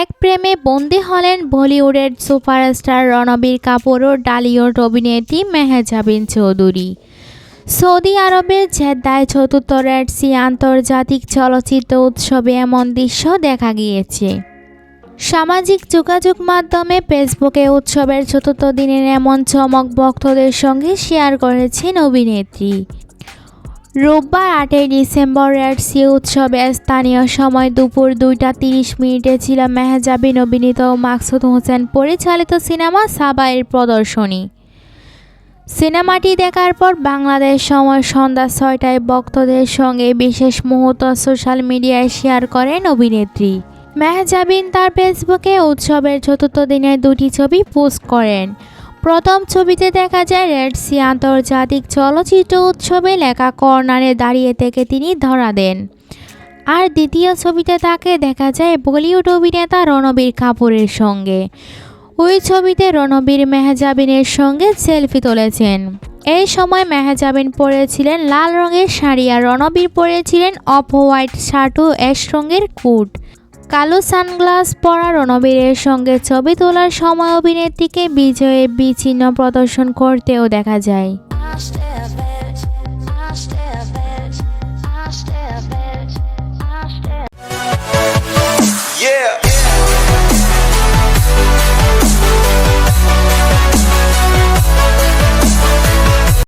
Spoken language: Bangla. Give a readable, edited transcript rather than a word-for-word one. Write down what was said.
এক প্রেমে বন্দী হলেন বলিউডের সুপারস্টার রণবীর কাপুর ও ডালিউড অভিনেত্রী মেহজাবিন চৌধুরী। সৌদি আরবের জেদ্দায় চতুর্থ রেড সি আন্তর্জাতিক চলচ্চিত্র উৎসবে এমন দৃশ্য দেখা গিয়েছে। সামাজিক যোগাযোগ মাধ্যমে ফেসবুকে উৎসবের চতুর্থ দিনের এমন চমক ভক্তদের সঙ্গে শেয়ার করেছেন অভিনেত্রী। রোববার ৮ই ডিসেম্বর রেড সি উৎসবে স্থানীয় সময় দুপুর ২টা ৩০ ছিল মেহজাবিন অভিনীত ও মাকসুদ হোসেন পরিচালিত সিনেমা সাবা-এর প্রদর্শনী। সিনেমাটি দেখার পর বাংলাদেশ সময় সন্ধ্যা ৬টায় ভক্তদের সঙ্গে বিশেষ মুহূর্ত সোশ্যাল মিডিয়ায় শেয়ার করেন অভিনেত্রী। মেহজাবিন তার ফেসবুকে উৎসবের চতুর্থ দিনের দুটি ছবি পোস্ট করেন। প্রথম ছবিতে দেখা যায় রেড সি আন্তর্জাতিক চলচ্চিত্র উৎসবে লেখা কর্নারে দাঁড়িয়ে থেকে তিনি ধরা দেন। আর দ্বিতীয় ছবিতে তাকে দেখা যায় বলিউড অভিনেতা রণবীর কাপুরের সঙ্গে। ওই ছবিতে রণবীর মেহজাবিনের সঙ্গে সেলফি তুলেছেন। এই সময় মেহজাবিন পরেছিলেন লাল রঙের শাড়ি আর রণবীর পরেছিলেন অফ হোয়াইট শার্ট ও অ্যাশ রঙের কোট। কালো সানগ্লাস পরা রণবীরের সঙ্গে ছবি তোলার সময় অভিনেত্রীকে বিজয়ের বি চিহ্ন প্রদর্শন করতেও দেখা যায়।